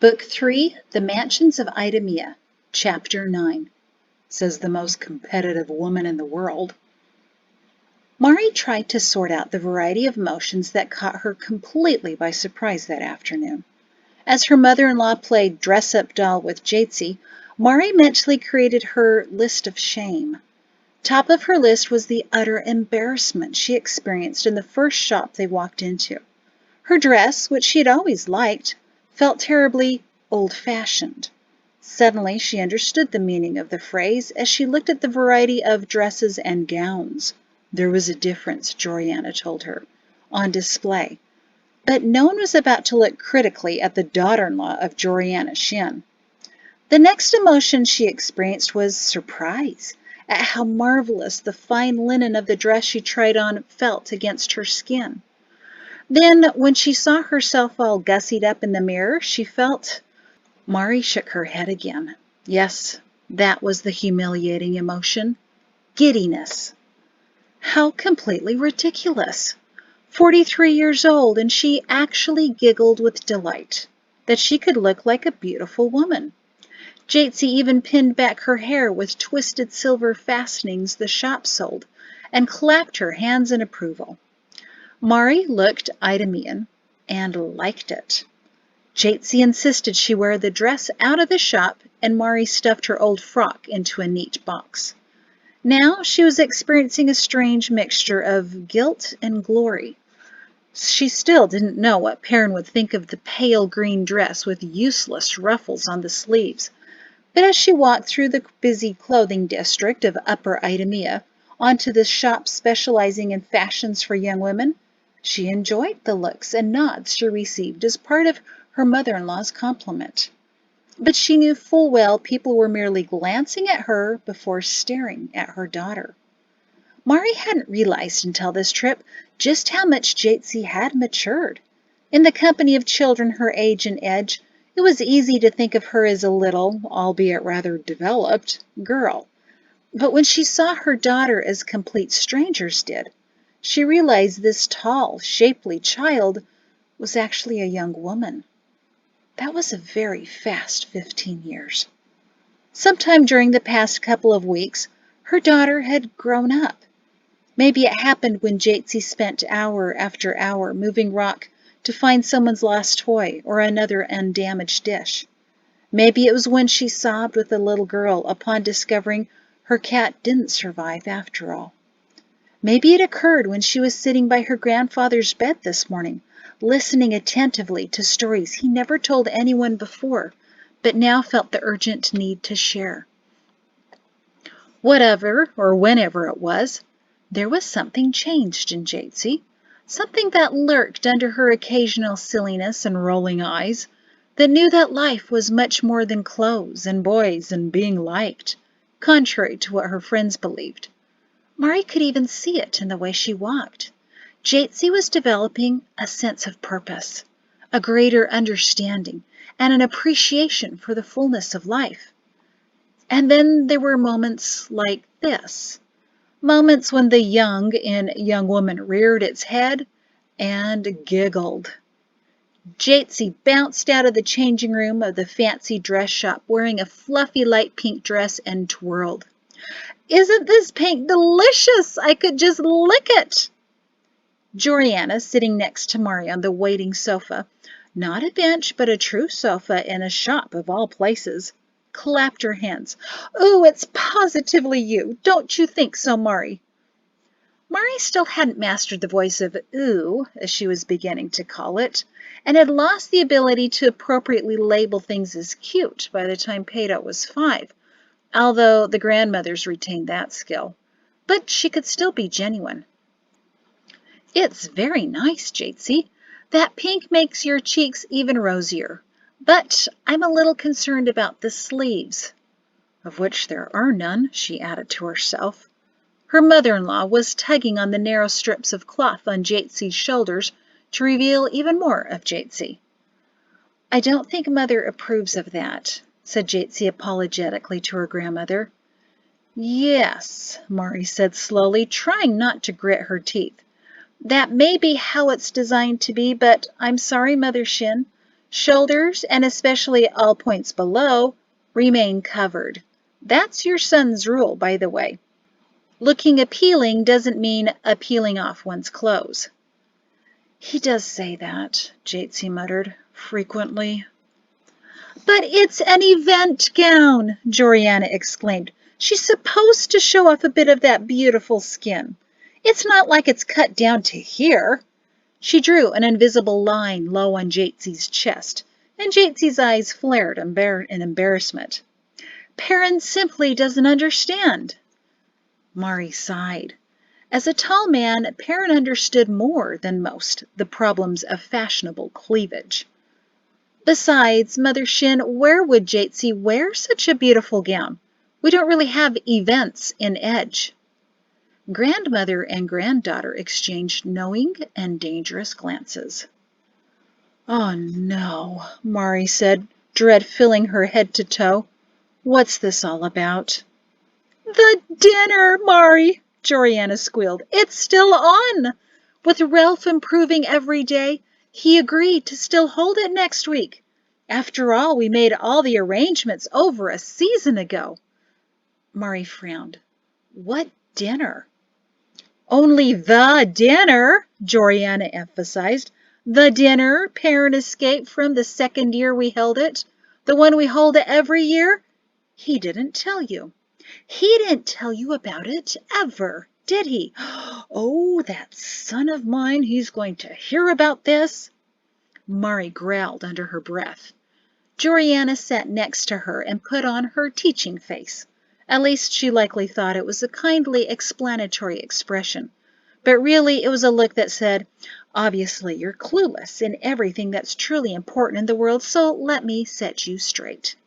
Book 3, The Mansions of Idumea, Chapter 9, says the most competitive woman in the world. Mari tried to sort out the variety of emotions that caught her completely by surprise that afternoon. As her mother-in-law played dress-up doll with Jatsi, Mari mentally created her list of shame. Top of her list was the utter embarrassment she experienced in the first shop they walked into. Her dress, which she had always liked, felt terribly old-fashioned. Suddenly she understood the meaning of the phrase as she looked at the variety of dresses and gowns. There was a difference, Joriana told her, on display. But no one was about to look critically at the daughter-in-law of Joriana Shin. The next emotion she experienced was surprise at how marvelous the fine linen of the dress she tried on felt against her skin. Then, when she saw herself all gussied up in the mirror, she felt... Mari shook her head again. Yes, that was the humiliating emotion. Giddiness. How completely ridiculous. 43 years old, and she actually giggled with delight that she could look like a beautiful woman. Jatsi even pinned back her hair with twisted silver fastenings the shop sold and clapped her hands in approval. Mari looked Idumean and liked it. Jatsi insisted she wear the dress out of the shop, and Mari stuffed her old frock into a neat box. Now she was experiencing a strange mixture of guilt and glory. She still didn't know what Perrin would think of the pale green dress with useless ruffles on the sleeves, but as she walked through the busy clothing district of Upper Idumea onto the shop specializing in fashions for young women, she enjoyed the looks and nods she received as part of her mother-in-law's compliment. But she knew full well people were merely glancing at her before staring at her daughter. Mari hadn't realized until this trip just how much Jatsi had matured. In the company of children her age and edge, it was easy to think of her as a little, albeit rather developed, girl. But when she saw her daughter as complete strangers did, she realized this tall, shapely child was actually a young woman. That was a very fast 15 years. Sometime during the past couple of weeks, her daughter had grown up. Maybe it happened when Jatsi spent hour after hour moving rock to find someone's lost toy or another undamaged dish. Maybe it was when she sobbed with a little girl upon discovering her cat didn't survive after all. Maybe it occurred when she was sitting by her grandfather's bed this morning, listening attentively to stories he never told anyone before, but now felt the urgent need to share. Whatever or whenever it was, there was something changed in Jatsi, something that lurked under her occasional silliness and rolling eyes, that knew that life was much more than clothes and boys and being liked, contrary to what her friends believed. Mari could even see it in the way she walked. Jatsi was developing a sense of purpose, a greater understanding, and an appreciation for the fullness of life. And then there were moments like this, moments when the young in young woman reared its head and giggled. Jatsi bounced out of the changing room of the fancy dress shop wearing a fluffy light pink dress and twirled. "Isn't this pink delicious? I could just lick it!" Joriana, sitting next to Mari on the waiting sofa, not a bench but a true sofa in a shop of all places, clapped her hands. "Ooh, it's positively you! Don't you think so, Mari?" Mari still hadn't mastered the voice of ooh, as she was beginning to call it, and had lost the ability to appropriately label things as cute by the time Pedo was 5, although the grandmothers retained that skill. But she could still be genuine. "It's very nice, Jatsi. That pink makes your cheeks even rosier. But I'm a little concerned about the sleeves." "Of which there are none," she added to herself. Her mother-in-law was tugging on the narrow strips of cloth on Jatsi's shoulders to reveal even more of Jatsi. "I don't think Mother approves of that," said Jatsi apologetically to her grandmother. "Yes," Mari said slowly, trying not to grit her teeth. "That may be how it's designed to be, but I'm sorry, Mother Shin. Shoulders, and especially all points below, remain covered. That's your son's rule, by the way. Looking appealing doesn't mean peeling off one's clothes. He does say that, Jatesy muttered, frequently. But it's an event gown, Joriana exclaimed. She's supposed to show off a bit of that beautiful skin. It's not like it's cut down to here. She drew an invisible line low on Jatesy's chest, and Jatesy's eyes flared in embarrassment. Perrin simply doesn't understand. Mari sighed. As a tall man, Perrin understood more than most the problems of fashionable cleavage. Besides, Mother Shin, where would Jatesy wear such a beautiful gown? We don't really have events in Edge. Grandmother and granddaughter exchanged knowing and dangerous glances. Oh no, Mari said, dread filling her head to toe. What's this all about? The dinner, Mari, Joriana squealed. It's still on. With Ralph improving every day, he agreed to still hold it next week. After all, we made all the arrangements over a season ago. Mari frowned. What dinner? Only the dinner, Joriana emphasized. The dinner Perrin escaped from the second year we held it. The one we hold every year. He didn't tell you. He didn't tell you about it ever, did he? Oh, that son of mine, he's going to hear about this. Mari growled under her breath. Joriana sat next to her and put on her teaching face. At least she likely thought it was a kindly explanatory expression. But really it was a look that said, obviously you're clueless in everything that's truly important in the world, so let me set you straight.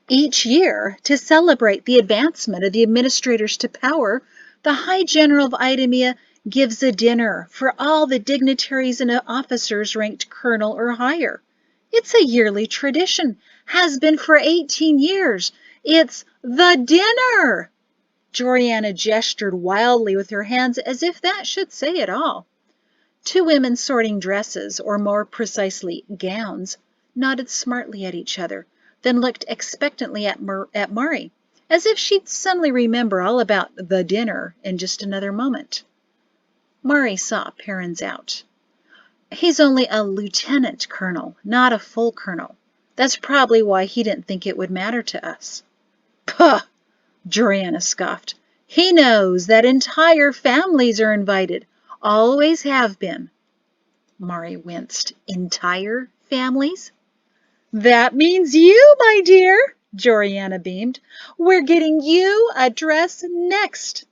Each year, to celebrate the advancement of the administrators to power, the High General of Idumea gives a dinner for all the dignitaries and officers ranked colonel or higher. It's a yearly tradition, has been for 18 years. It's the dinner! Joriana gestured wildly with her hands as if that should say it all. Two women sorting dresses, or more precisely gowns, nodded smartly at each other, then looked expectantly at Mari, as if she'd suddenly remember all about the dinner in just another moment. Mari saw Perrin's out. He's only a lieutenant colonel, not a full colonel. That's probably why he didn't think it would matter to us. Puh! Joriana scoffed. He knows that entire families are invited, always have been. Mari winced. Entire families? That means you, my dear, Joriana beamed. We're getting you a dress next.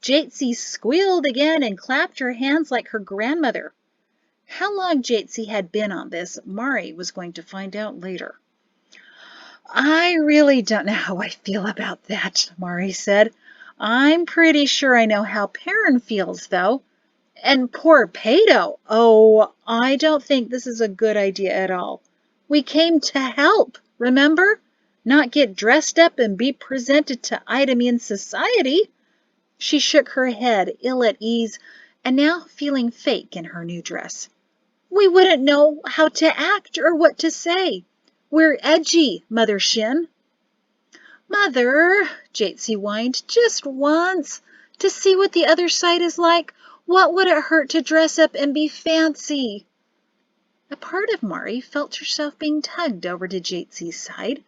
Jatesy squealed again and clapped her hands like her grandmother. How long Jatesy had been on this, Mari was going to find out later. I really don't know how I feel about that, Mari said. I'm pretty sure I know how Perrin feels, though. And poor Pato. Oh, I don't think this is a good idea at all. We came to help, remember? Not get dressed up and be presented to Idumean society. She shook her head, ill at ease, and now feeling fake in her new dress. We wouldn't know how to act or what to say. We're edgy, Mother Shin. Mother, Jatesy whined, just once, to see what the other side is like. What would it hurt to dress up and be fancy? A part of Mari felt herself being tugged over to Jatesy's side.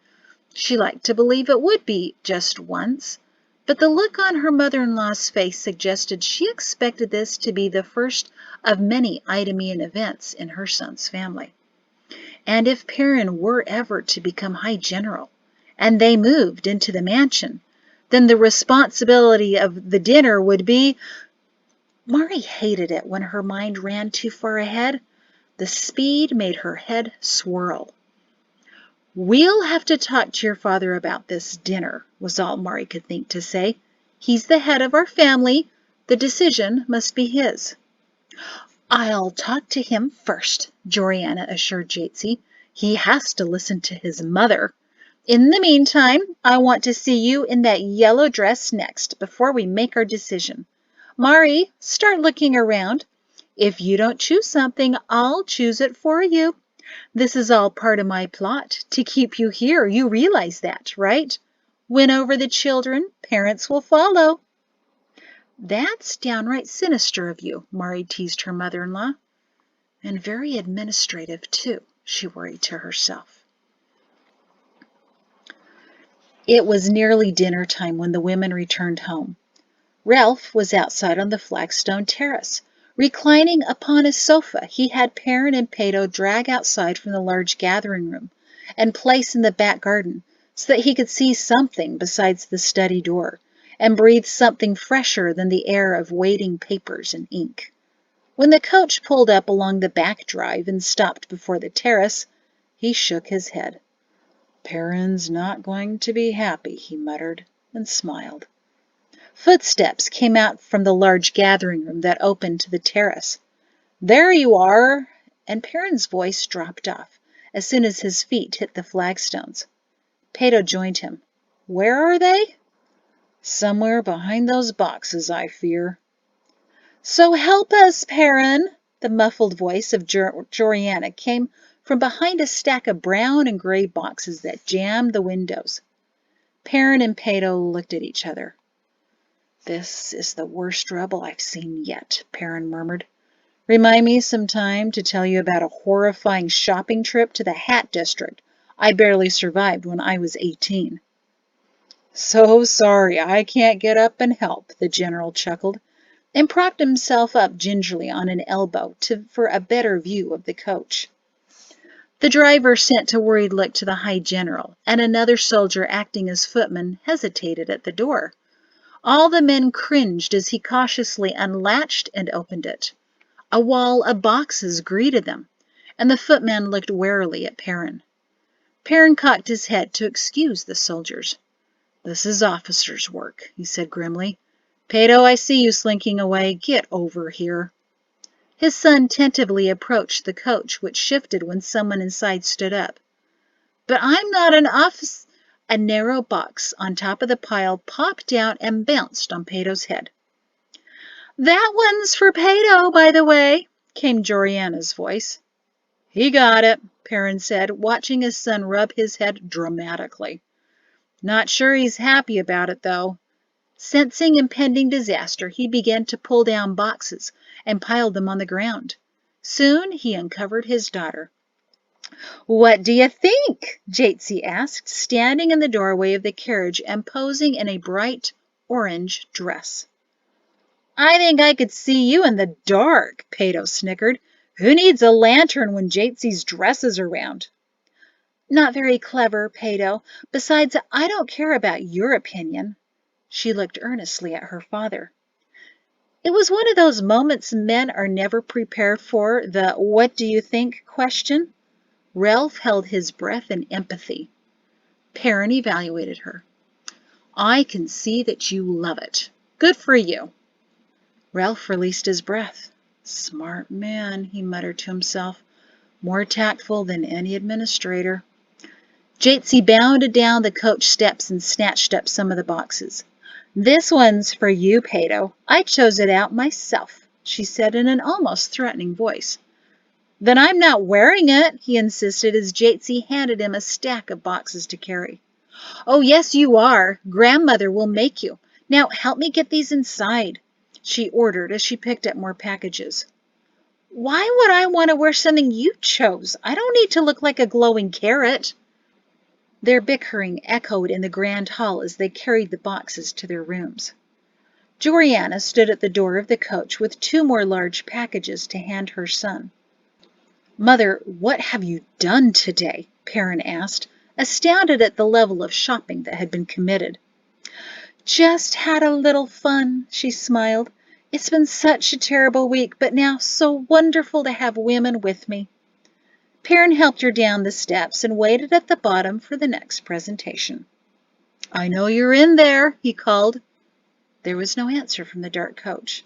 She liked to believe it would be just once, but the look on her mother-in-law's face suggested she expected this to be the first of many Idumean events in her son's family. And if Perrin were ever to become High General, and they moved into the mansion, then the responsibility of the dinner would be... Mari hated it when her mind ran too far ahead. The speed made her head swirl. We'll have to talk to your father about this dinner, was all Mari could think to say. He's the head of our family. The decision must be his. I'll talk to him first, Joriana assured Jatesy. He has to listen to his mother. In the meantime, I want to see you in that yellow dress next before we make our decision. Mari, start looking around. If you don't choose something, I'll choose it for you. This is all part of my plot to keep you here. You realize that, right? Win over the children, parents will follow. That's downright sinister of you, Mari teased her mother-in-law. And very administrative, too, she worried to herself. It was nearly dinner time when the women returned home. Ralph was outside on the flagstone terrace. Reclining upon a sofa, he had Perrin and Pato drag outside from the large gathering room and place in the back garden so that he could see something besides the study door and breathe something fresher than the air of waiting papers and ink. When the coach pulled up along the back drive and stopped before the terrace, he shook his head. Perrin's not going to be happy, he muttered, and smiled. Footsteps came out from the large gathering room that opened to the terrace. There you are! And Perrin's voice dropped off as soon as his feet hit the flagstones. Pato joined him. Where are they? Somewhere behind those boxes, I fear. So help us, Perrin! The muffled voice of Joriana came from behind a stack of brown and gray boxes that jammed the windows. Perrin and Pato looked at each other. This is the worst rubble I've seen yet, Perrin murmured. Remind me sometime to tell you about a horrifying shopping trip to the Hat District I barely survived when I was 18. So sorry I can't get up and help, the general chuckled, and propped himself up gingerly on an elbow for a better view of the coach. The driver sent a worried look to the High General, and another soldier acting as footman hesitated at the door. All the men cringed as he cautiously unlatched and opened it. A wall of boxes greeted them, and the footman looked warily at Perrin. Perrin cocked his head to excuse the soldiers. This is officers' work, he said grimly. Pato, I see you slinking away. Get over here. His son tentatively approached the coach, which shifted when someone inside stood up. But I'm not an officer. A narrow box on top of the pile popped out and bounced on Pato's head. That one's for Pato, by the way, came Joriana's voice. He got it, Perrin said, watching his son rub his head dramatically. Not sure he's happy about it, though. Sensing impending disaster, he began to pull down boxes and piled them on the ground. Soon he uncovered his daughter. What do you think? Jatesy asked, standing in the doorway of the carriage and posing in a bright orange dress. I think I could see you in the dark, Pato snickered. Who needs a lantern when Jatesy's dress is around? Not very clever, Pato. Besides, I don't care about your opinion. She looked earnestly at her father. It was one of those moments men are never prepared for, the what do you think question. Ralph held his breath in empathy. Perrin evaluated her. I can see that you love it. Good for you. Ralph released his breath. Smart man, he muttered to himself. More tactful than any administrator. Jatesy bounded down the coach steps and snatched up some of the boxes. This one's for you, Pato. I chose it out myself, she said in an almost threatening voice. Then I'm not wearing it, he insisted as Jatesy handed him a stack of boxes to carry. Oh, yes, you are. Grandmother will make you. Now help me get these inside, she ordered as she picked up more packages. Why would I want to wear something you chose? I don't need to look like a glowing carrot. Their bickering echoed in the grand hall as they carried the boxes to their rooms. Joriana stood at the door of the coach with 2 more large packages to hand her son. Mother, what have you done today? Perrin asked, astounded at the level of shopping that had been committed. Just had a little fun, she smiled. It's been such a terrible week, but now so wonderful to have women with me. Perrin helped her down the steps and waited at the bottom for the next presentation. I know you're in there, he called. There was no answer from the dark coach.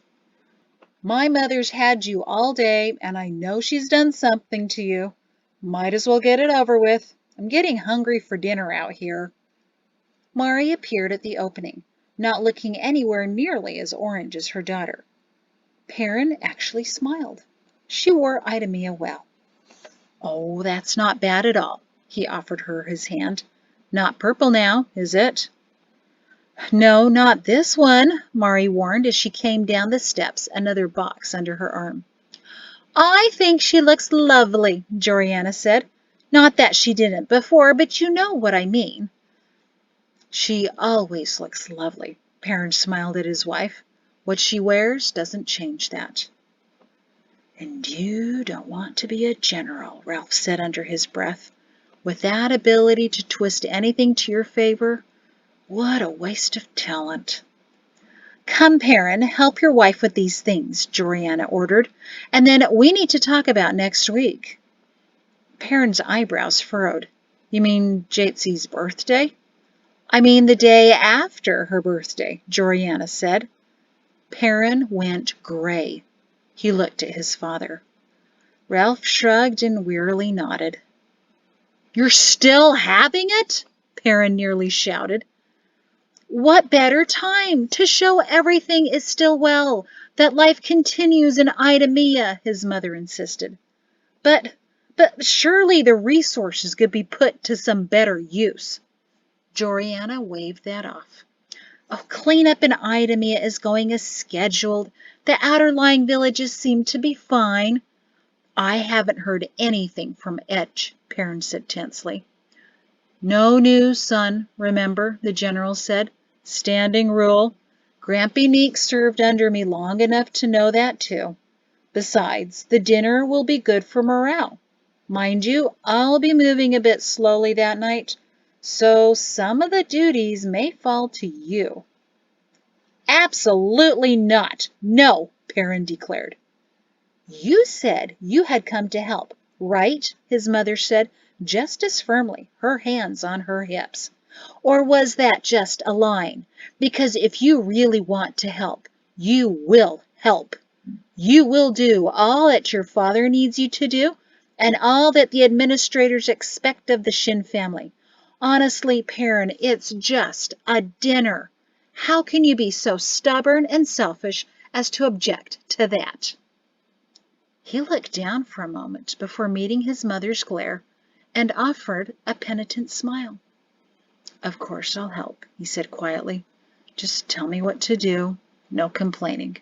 My mother's had you all day, and I know she's done something to you. Might as well get it over with. I'm getting hungry for dinner out here. Mari appeared at the opening, not looking anywhere nearly as orange as her daughter. Perrin actually smiled. She wore Idumea well. Oh, that's not bad at all. He offered her his hand. Not purple now, is it? No, not this one, Mari warned as she came down the steps, another box under her arm. I think she looks lovely, Joriana said. Not that she didn't before, but you know what I mean. She always looks lovely, Perrin smiled at his wife. What she wears doesn't change that. And you don't want to be a general, Ralph said under his breath. With that ability to twist anything to your favor, what a waste of talent. Come, Perrin, help your wife with these things, Joriana ordered, and then we need to talk about next week. Perrin's eyebrows furrowed. You mean Jatesie's birthday? I mean the day after her birthday, Joriana said. Perrin went gray. He looked at his father. Ralph shrugged and wearily nodded. You're still having it? Perrin nearly shouted. What better time to show everything is still well, that life continues in Idumea, his mother insisted. But surely the resources could be put to some better use. Joriana waved that off. Oh, cleanup in Idumea is going as scheduled. The outer-lying villages seem to be fine. I haven't heard anything from Etch, Perrin said tensely. No news, son, remember, the general said. Standing rule. Grampy Neek served under me long enough to know that, too. Besides, the dinner will be good for morale. Mind you, I'll be moving a bit slowly that night, so some of the duties may fall to you. Absolutely not. No, Perrin declared. You said you had come to help, right? His mother said, just as firmly, her hands on her hips. Or was that just a line? Because if you really want to help, you will help. You will do all that your father needs you to do, and all that the administrators expect of the Shin family. Honestly, Perrin, it's just a dinner. How can you be so stubborn and selfish as to object to that? He looked down for a moment before meeting his mother's glare and offered a penitent smile. Of course I'll help, he said quietly. Just tell me what to do. No complaining.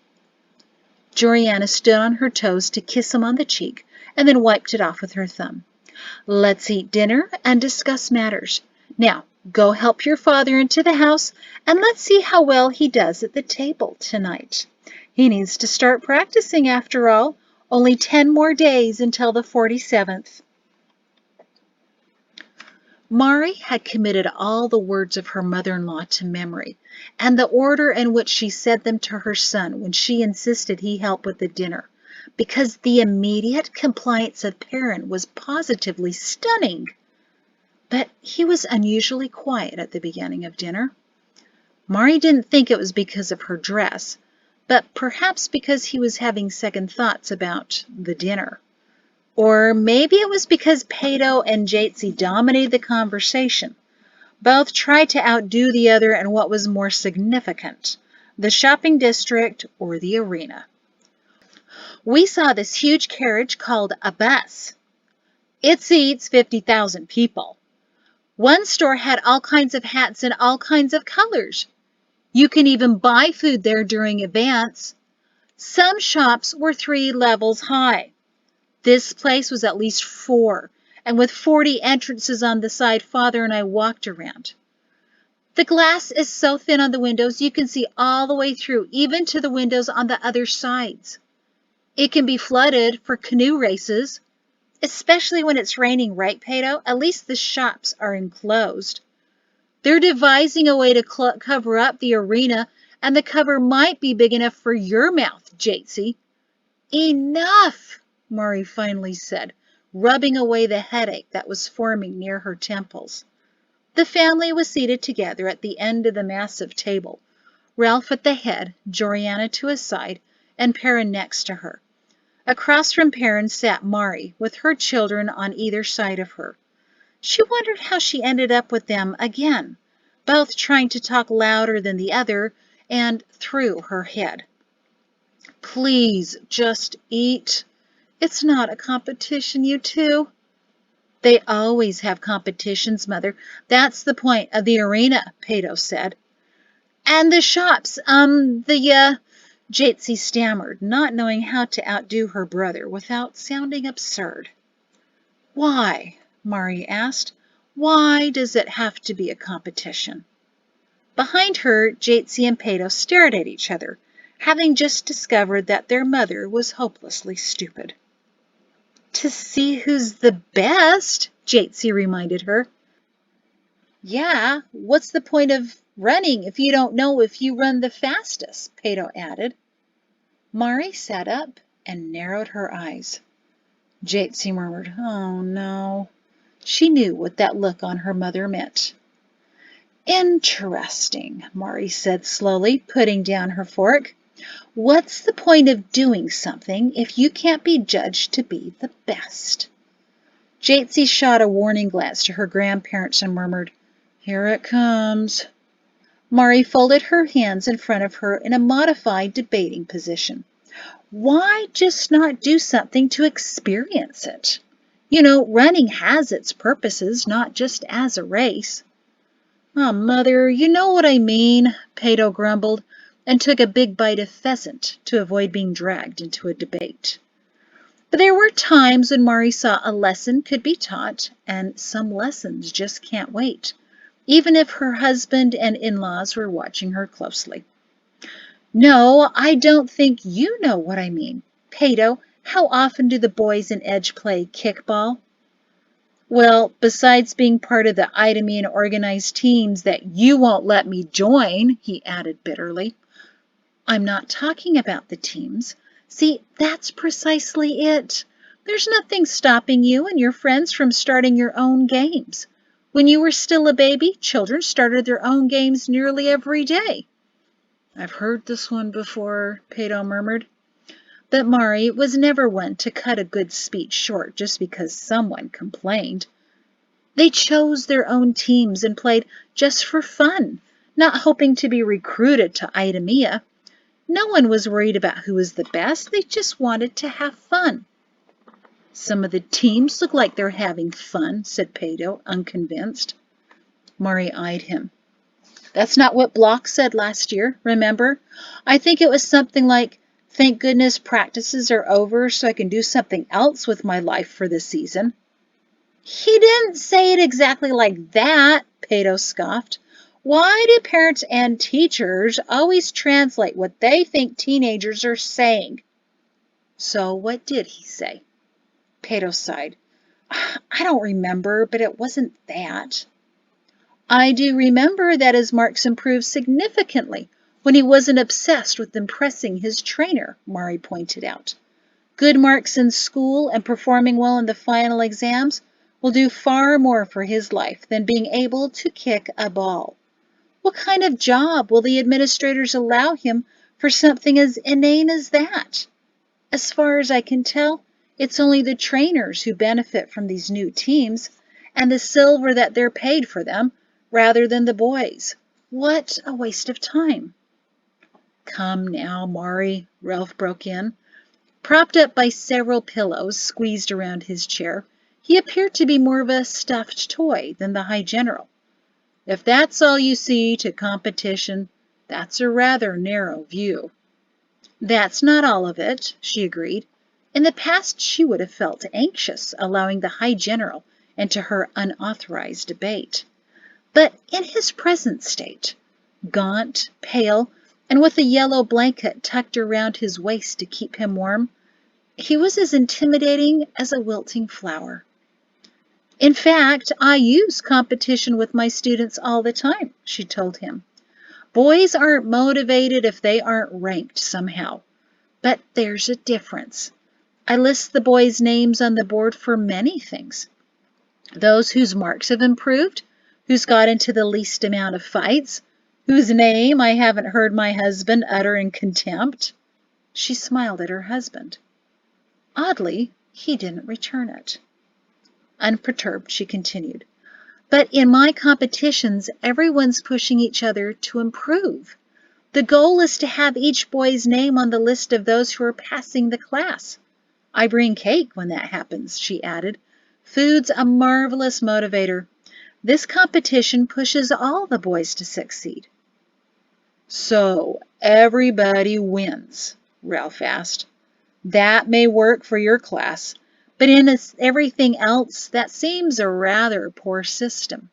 Joriana stood on her toes to kiss him on the cheek and then wiped it off with her thumb. Let's eat dinner and discuss matters. Now, go help your father into the house and let's see how well he does at the table tonight. He needs to start practicing after all. Only 10 more days until the 47th. Mari had committed all the words of her mother-in-law to memory, and the order in which she said them to her son when she insisted he help with the dinner, because the immediate compliance of Perrin was positively stunning. But he was unusually quiet at the beginning of dinner. Mari didn't think it was because of her dress, but perhaps because he was having second thoughts about the dinner. Or maybe it was because Pato and Jatesy dominated the conversation. Both tried to outdo the other in what was more significant, the shopping district or the arena. We saw this huge carriage called a bus. It seats 50,000 people. One store had all kinds of hats in all kinds of colors. You can even buy food there during events. Some shops were 3 levels high. This place was at least 4, and with 40 entrances on the side, Father and I walked around. The glass is so thin on the windows you can see all the way through, even to the windows on the other sides. It can be flooded for canoe races, especially when it's raining, right, Pato? At least the shops are enclosed. They're devising a way to cover up the arena, and the cover might be big enough for your mouth, Jatesy. Enough, Mari finally said, rubbing away the headache that was forming near her temples. The family was seated together at the end of the massive table, Ralph at the head, Joriana to his side, and Perrin next to her. Across from Perrin sat Mari, with her children on either side of her. She wondered how she ended up with them again, both trying to talk louder than the other and through her head. Please, just eat. It's not a competition, you two. They always have competitions, Mother. That's the point of the arena, Pato said. And the shops, Jatsi stammered, not knowing how to outdo her brother without sounding absurd. Why? Mari asked. Why does it have to be a competition? Behind her, Jatsi and Pato stared at each other, having just discovered that their mother was hopelessly stupid. To see who's the best, Jatsi reminded her. Yeah, what's the point of running if you don't know if you run the fastest, Pato added. Mari sat up and narrowed her eyes. Jatsi murmured, oh no. She knew what that look on her mother meant. Interesting, Mari said slowly, putting down her fork. What's the point of doing something if you can't be judged to be the best? Jatsi shot a warning glance to her grandparents and murmured, here it comes. Mari folded her hands in front of her in a modified debating position. Why just not do something to experience it? You know, running has its purposes, not just as a race. Oh, Mother, you know what I mean, Pato grumbled, and took a big bite of pheasant to avoid being dragged into a debate. But there were times when Mari saw a lesson could be taught, and some lessons just can't wait, even if her husband and in-laws were watching her closely. No, I don't think you know what I mean. Pato, how often do the boys in Edge play kickball? Well, besides being part of the Idumea organized teams that you won't let me join, he added bitterly. I'm not talking about the teams. See, that's precisely it. There's nothing stopping you and your friends from starting your own games. When you were still a baby, children started their own games nearly every day. I've heard this one before, Pato murmured. But Mari was never one to cut a good speech short just because someone complained. They chose their own teams and played just for fun, not hoping to be recruited to Idumea. No one was worried about who was the best. They just wanted to have fun. Some of the teams look like they're having fun, said Pato, unconvinced. Mari eyed him. That's not what Block said last year, remember? I think it was something like, thank goodness practices are over so I can do something else with my life for the season. He didn't say it exactly like that, Pato scoffed. Why do parents and teachers always translate what they think teenagers are saying? So what did he say? Pato sighed. I don't remember, but it wasn't that. I do remember that his marks improved significantly when he wasn't obsessed with impressing his trainer, Mari pointed out. Good marks in school and performing well in the final exams will do far more for his life than being able to kick a ball. What kind of job will the administrators allow him for something as inane as that? As far as I can tell, it's only the trainers who benefit from these new teams and the silver that they're paid for them, rather than the boys. What a waste of time. Come now, Mari, Ralph broke in. Propped up by several pillows squeezed around his chair, he appeared to be more of a stuffed toy than the High General. If that's all you see to competition, that's a rather narrow view. That's not all of it, she agreed. In the past, she would have felt anxious allowing the High General into her unauthorized debate. But in his present state, gaunt, pale, and with a yellow blanket tucked around his waist to keep him warm, he was as intimidating as a wilting flower. In fact, I use competition with my students all the time, she told him. Boys aren't motivated if they aren't ranked somehow. But there's a difference. I list the boys' names on the board for many things. Those whose marks have improved, who's got into the least amount of fights, whose name I haven't heard my husband utter in contempt. She smiled at her husband. Oddly, he didn't return it. Unperturbed, she continued. But in my competitions, everyone's pushing each other to improve. The goal is to have each boy's name on the list of those who are passing the class. I bring cake when that happens, she added, Food's a marvelous motivator. This competition pushes all the boys to succeed. So everybody wins, Ralph asked. That may work for your class, but in everything else, that seems a rather poor system.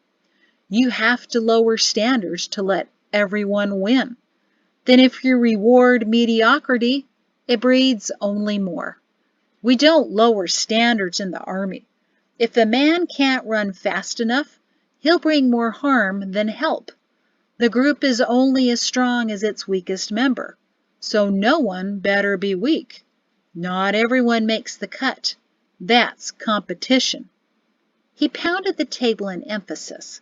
You have to lower standards to let everyone win. Then if you reward mediocrity, it breeds only more. We don't lower standards in the Army. If a man can't run fast enough, he'll bring more harm than help. The group is only as strong as its weakest member, so no one better be weak. Not everyone makes the cut. That's competition. He pounded the table in emphasis,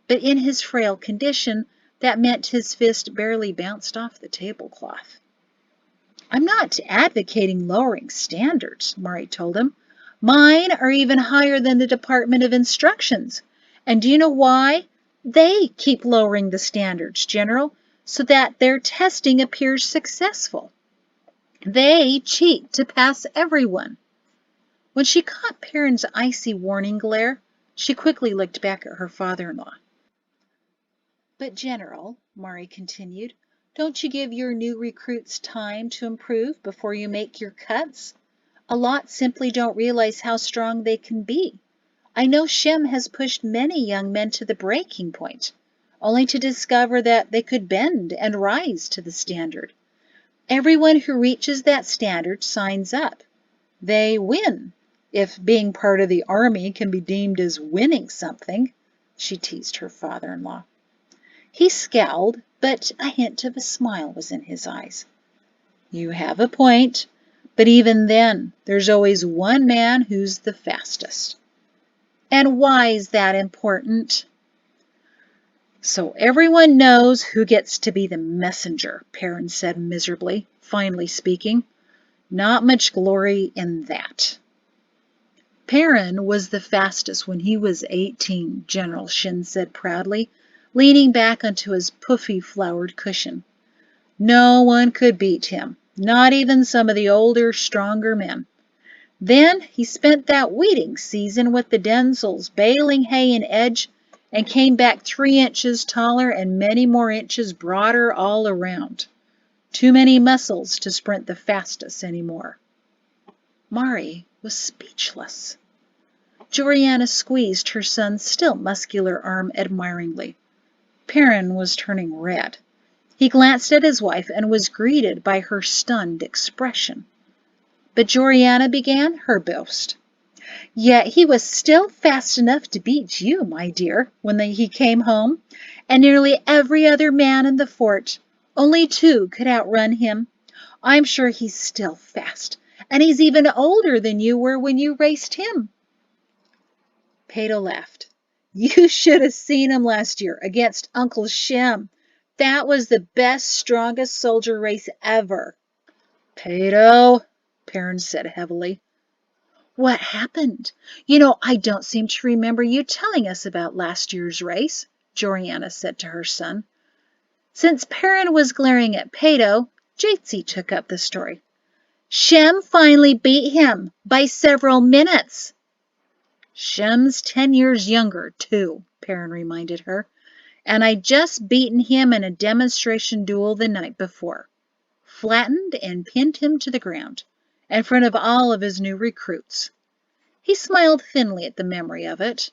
but in his frail condition, that meant his fist barely bounced off the tablecloth. I'm not advocating lowering standards, Murray told him. Mine are even higher than the Department of Instructions. And do you know why? They keep lowering the standards, General, so that their testing appears successful. They cheat to pass everyone. When she caught Perrin's icy warning glare, she quickly looked back at her father-in-law. But, General, Murray continued, don't you give your new recruits time to improve before you make your cuts? A lot simply don't realize how strong they can be. I know Shem has pushed many young men to the breaking point, only to discover that they could bend and rise to the standard. Everyone who reaches that standard signs up. They win, if being part of the Army can be deemed as winning something, she teased her father-in-law. He scowled, but a hint of a smile was in his eyes. You have a point, but even then, there's always one man who's the fastest. And why is that important? So everyone knows who gets to be the messenger, Perrin said miserably, finally speaking. Not much glory in that. Perrin was the fastest when he was 18, General Shin said proudly, leaning back onto his puffy flowered cushion. No one could beat him, not even some of the older, stronger men. Then he spent that weeding season with the Denzels, baling hay in edge, and came back 3 inches taller and many more inches broader all around. Too many muscles to sprint the fastest anymore. Mari was speechless. Joriana squeezed her son's still muscular arm admiringly. Perrin was turning red. He glanced at his wife and was greeted by her stunned expression. But Joriana began her boast. Yet he was still fast enough to beat you, my dear, when he came home, and nearly every other man in the fort. Only 2 could outrun him. I'm sure he's still fast, and he's even older than you were when you raced him. Pato laughed. You should have seen him last year against Uncle Shem. That was the best, strongest soldier race ever. Pato, Perrin said heavily. What happened? You know, I don't seem to remember you telling us about last year's race, Joriana said to her son. Since Perrin was glaring at Pato, Jatsi took up the story. Shem finally beat him by several minutes. Shem's 10 years younger, too, Perrin reminded her, and I'd just beaten him in a demonstration duel the night before. Flattened and pinned him to the ground, in front of all of his new recruits. He smiled thinly at the memory of it.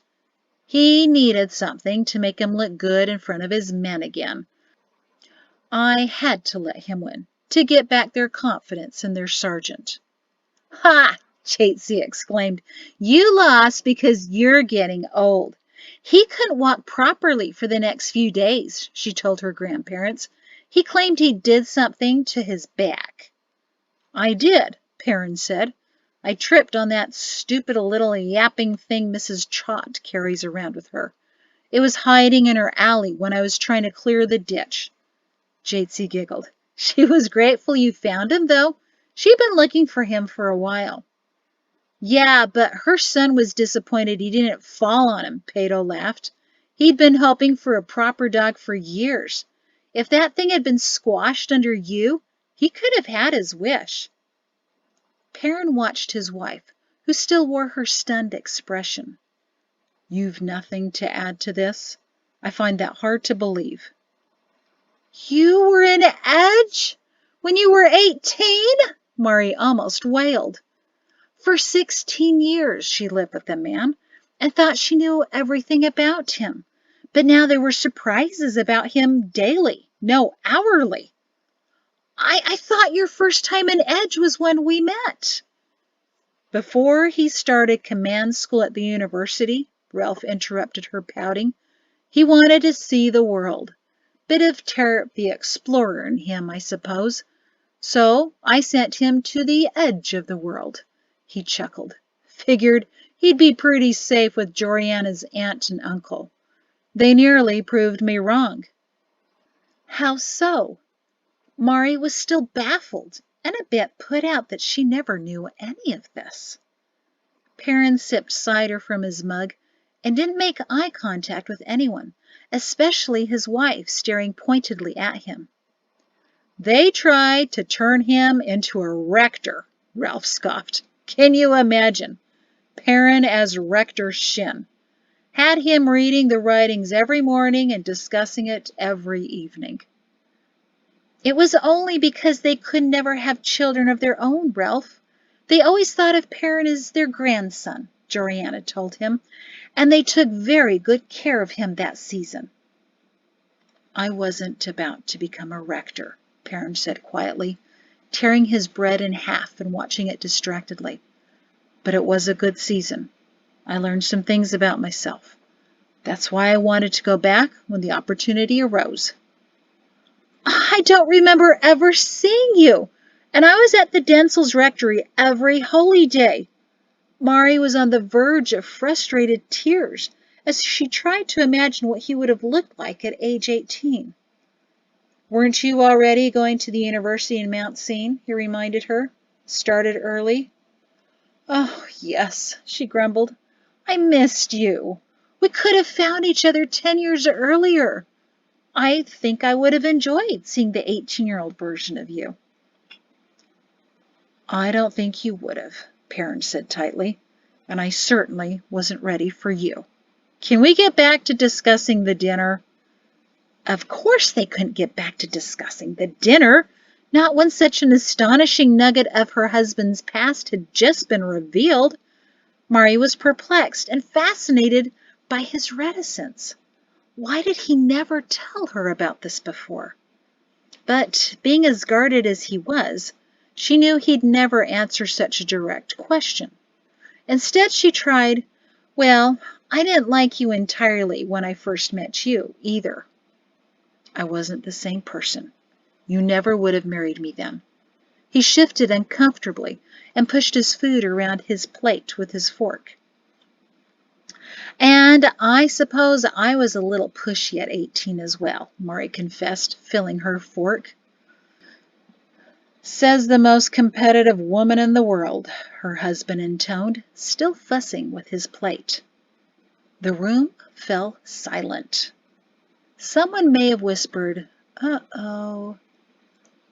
He needed something to make him look good in front of his men again. I had to let him win, to get back their confidence in their sergeant. Ha! Jatsi exclaimed. You lost because you're getting old. He couldn't walk properly for the next few days, she told her grandparents. He claimed he did something to his back. I did, Perrin said. I tripped on that stupid little yapping thing Mrs. Trott carries around with her. It was hiding in her alley when I was trying to clear the ditch. Jatsi giggled. She was grateful you found him, though. She'd been looking for him for a while. Yeah, but her son was disappointed he didn't fall on him, Pato laughed. He'd been hoping for a proper dog for years. If that thing had been squashed under you, he could have had his wish. Perrin watched his wife, who still wore her stunned expression. "You've nothing to add to this? I find that hard to believe." "You were an Edge when you were 18?" Mari almost wailed. For 16 years she lived with the man and thought she knew everything about him. But now there were surprises about him daily, no, hourly. I thought your first time in Edge was when we met." "Before he started command school at the university," Ralph interrupted her, pouting, "he wanted to see the world. Bit of Terrap the Explorer in him, I suppose. So I sent him to the edge of the world." He chuckled. "Figured he'd be pretty safe with Joriana's aunt and uncle. They nearly proved me wrong." "How so?" Mari was still baffled and a bit put out that she never knew any of this. Perrin sipped cider from his mug and didn't make eye contact with anyone, especially his wife staring pointedly at him. "They tried to turn him into a rector," Ralph scoffed. "Can you imagine? Perrin as Rector Shin. Had him reading the writings every morning and discussing it every evening." "It was only because they could never have children of their own, Ralph. They always thought of Perrin as their grandson," Joriana told him, "and they took very good care of him that season." "I wasn't about to become a rector," Perrin said quietly, tearing his bread in half and watching it distractedly. "But it was a good season. I learned some things about myself. That's why I wanted to go back when the opportunity arose." "I don't remember ever seeing you, and I was at the Densel's rectory every holy day." Mari was on the verge of frustrated tears as she tried to imagine what he would have looked like at age 18. "Weren't you already going to the university in Mount Scene?" he reminded her. "Started early?" "Oh, yes," she grumbled. "I missed you. We could have found each other 10 years earlier. I think I would have enjoyed seeing the 18-year-old version of you." "I don't think you would have," Perrin said tightly, "and I certainly wasn't ready for you. Can we get back to discussing the dinner?" Of course they couldn't get back to discussing the dinner, not when such an astonishing nugget of her husband's past had just been revealed. Mari was perplexed and fascinated by his reticence. Why did he never tell her about this before? But being as guarded as he was, she knew he'd never answer such a direct question. Instead, she tried, "Well, I didn't like you entirely when I first met you, either." "I wasn't the same person. You never would have married me then." He shifted uncomfortably and pushed his food around his plate with his fork. "And I suppose I was a little pushy at 18 as well," Mari confessed, filling her fork. "Says the most competitive woman in the world," her husband intoned, still fussing with his plate. The room fell silent. Someone may have whispered, "Uh-oh."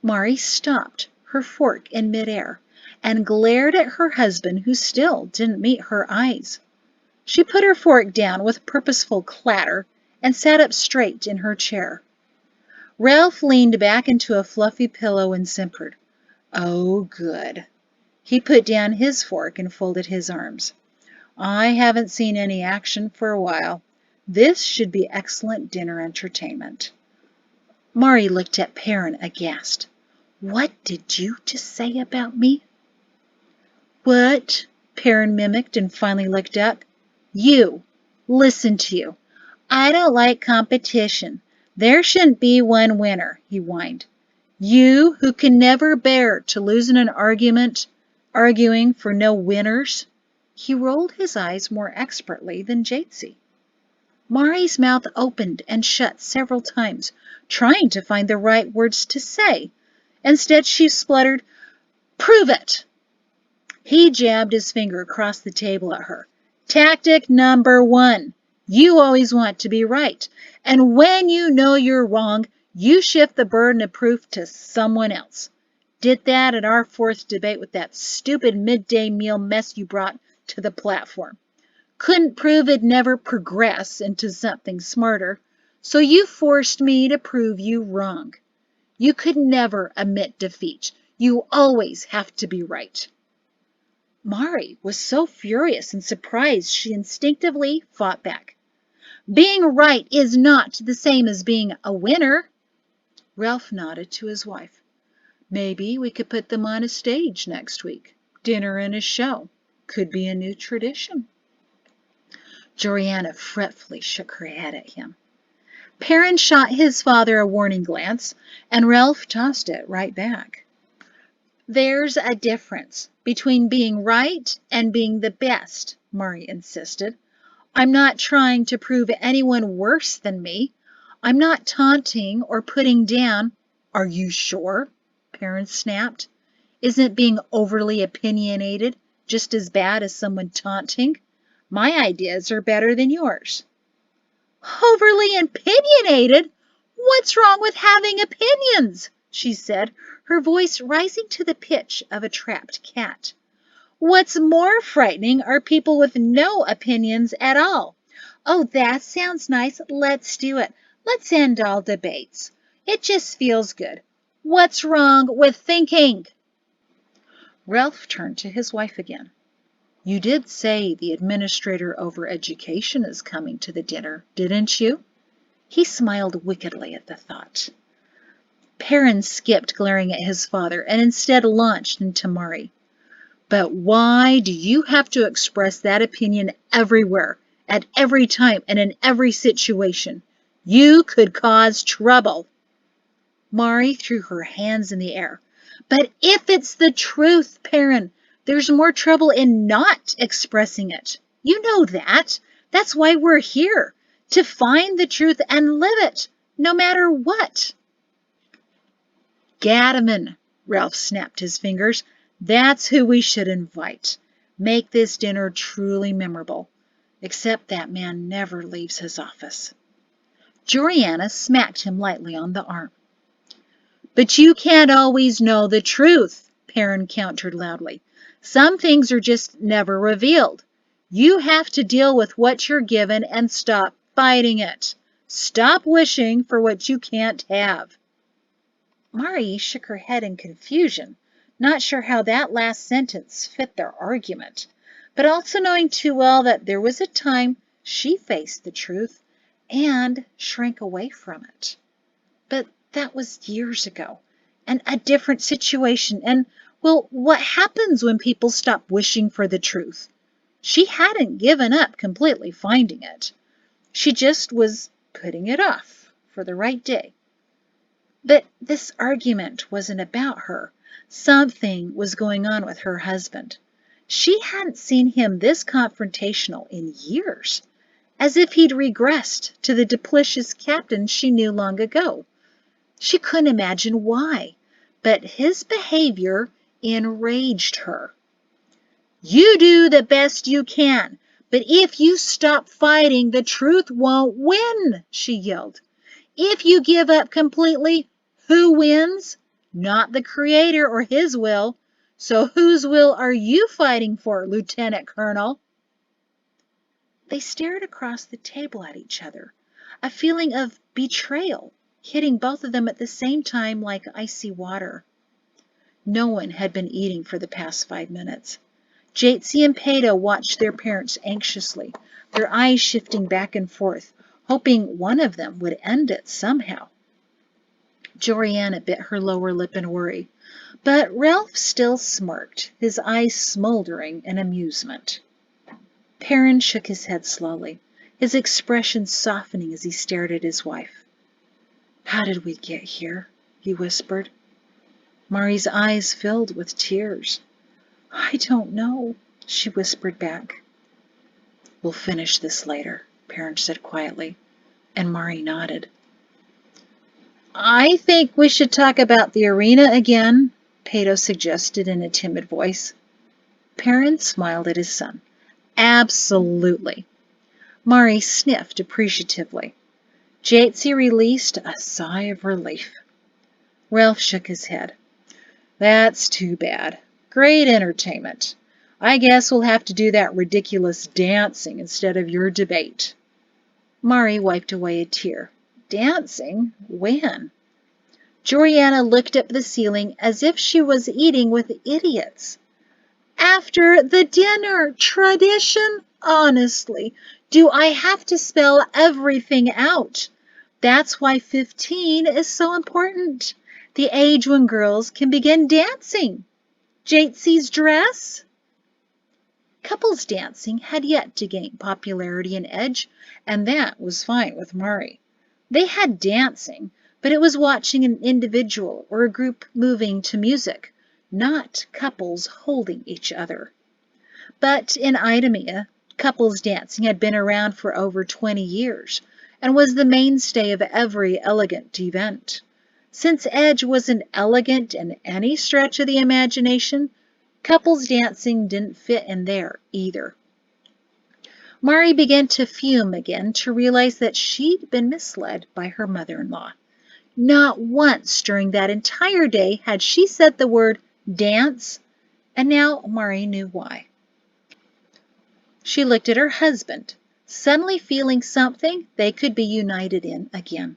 Mari stopped, her fork in midair, and glared at her husband, who still didn't meet her eyes. She put her fork down with a purposeful clatter and sat up straight in her chair. Ralph leaned back into a fluffy pillow and simpered. "Oh, good." He put down his fork and folded his arms. "I haven't seen any action for a while. This should be excellent dinner entertainment." Mari looked at Perrin aghast. "What did you just say about me?" "What?" Perrin mimicked and finally looked up. "You. Listen to you. I don't like competition. There shouldn't be one winner," he whined. "You who can never bear to lose in an argument, arguing for no winners." He rolled his eyes more expertly than Jatesy. Mari's mouth opened and shut several times, trying to find the right words to say. Instead, she spluttered, "Prove it!" He jabbed his finger across the table at her. "Tactic number 1. You always want to be right. And when you know you're wrong, you shift the burden of proof to someone else. Did that at our fourth debate with that stupid midday meal mess you brought to the platform. Couldn't prove it'd never progress into something smarter, so you forced me to prove you wrong. You could never admit defeat. You always have to be right. Mari was so furious and surprised she instinctively fought back. Being right is not the same as being a winner. Ralph nodded to his wife. Maybe we could put them on a stage next week. Dinner and a show. Could be a new tradition. Joriana fretfully shook her head at him. Perrin shot his father a warning glance, and Ralph tossed it right back. There's a difference between being right and being the best, Mari insisted. I'm not trying to prove anyone worse than me. I'm not taunting or putting down. Are you sure? Perrin snapped. Isn't being overly opinionated just as bad as someone taunting? My ideas are better than yours. Overly opinionated? What's wrong with having opinions? She said, her voice rising to the pitch of a trapped cat. What's more frightening are people with no opinions at all. Oh, that sounds nice. Let's do it. Let's end all debates. It just feels good. What's wrong with thinking? Ralph turned to his wife again. You did say the administrator over education is coming to the dinner, didn't you? He smiled wickedly at the thought. Perrin skipped glaring at his father and instead launched into Mari. But why do you have to express that opinion everywhere, at every time, and in every situation? You could cause trouble. Mari threw her hands in the air. But if it's the truth, Perrin, there's more trouble in not expressing it. You know that. That's why we're here, to find the truth and live it, no matter what. Gadaman, Ralph snapped his fingers. That's who we should invite. Make this dinner truly memorable. Except that man never leaves his office. Joriana smacked him lightly on the arm. But you can't always know the truth, Perrin countered loudly. Some things are just never revealed. You have to deal with what you're given and stop fighting it. Stop wishing for what you can't have. Mari shook her head in confusion, not sure how that last sentence fit their argument, but also knowing too well that there was a time she faced the truth and shrank away from it. But that was years ago, and a different situation, and, well, what happens when people stop wishing for the truth? She hadn't given up completely finding it. She just was putting it off for the right day. But this argument wasn't about her. Something was going on with her husband. She hadn't seen him this confrontational in years, as if he'd regressed to the duplicitous captain she knew long ago. She couldn't imagine why, but his behavior enraged her. You do the best you can, but if you stop fighting, the truth won't win, she yelled. If you give up completely, who wins? Not the Creator or his will. So whose will are you fighting for, Lieutenant Colonel? They stared across the table at each other, a feeling of betrayal hitting both of them at the same time like icy water. No one had been eating for the past 5 minutes. Jatsi and Peto watched their parents anxiously, their eyes shifting back and forth, hoping one of them would end it somehow. Joriana bit her lower lip in worry, but Ralph still smirked, his eyes smoldering in amusement. Perrin shook his head slowly, his expression softening as he stared at his wife. How did we get here? He whispered. Mari's eyes filled with tears. I don't know, she whispered back. We'll finish this later, Perrin said quietly, and Mari nodded. I think we should talk about the arena again, Peto suggested in a timid voice. Perrin smiled at his son. Absolutely. Mari sniffed appreciatively. Jatsi released a sigh of relief. Ralph shook his head. That's too bad. Great entertainment. I guess we'll have to do that ridiculous dancing instead of your debate. Mari wiped away a tear. Dancing? When? Georgiana looked up at the ceiling as if she was eating with idiots. After the dinner, tradition? Honestly, do I have to spell everything out? That's why 15 is so important. The age when girls can begin dancing. Jatesie's dress? Couples dancing had yet to gain popularity in Edge, and that was fine with Mari. They had dancing, but it was watching an individual or a group moving to music, not couples holding each other. But in Idumea, couples dancing had been around for over 20 years and was the mainstay of every elegant event. Since Edge wasn't elegant in any stretch of the imagination, couples dancing didn't fit in there either. Mari began to fume again to realize that she'd been misled by her mother-in-law. Not once during that entire day had she said the word dance, and now Mari knew why. She looked at her husband, suddenly feeling something they could be united in again.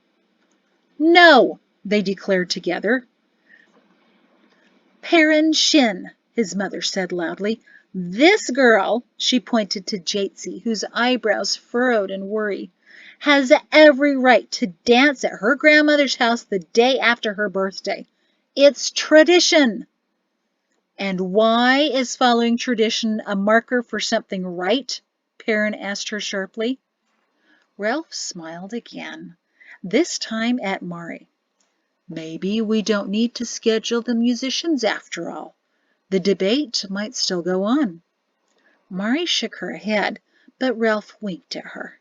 No, they declared together. Perrin Shin, his mother said loudly. This girl, she pointed to Jatsie, whose eyebrows furrowed in worry, has every right to dance at her grandmother's house the day after her birthday. It's tradition. And why is following tradition a marker for something right? Perrin asked her sharply. Ralph smiled again, this time at Mari. Maybe we don't need to schedule the musicians after all. The debate might still go on. Mari shook her head, but Ralph winked at her.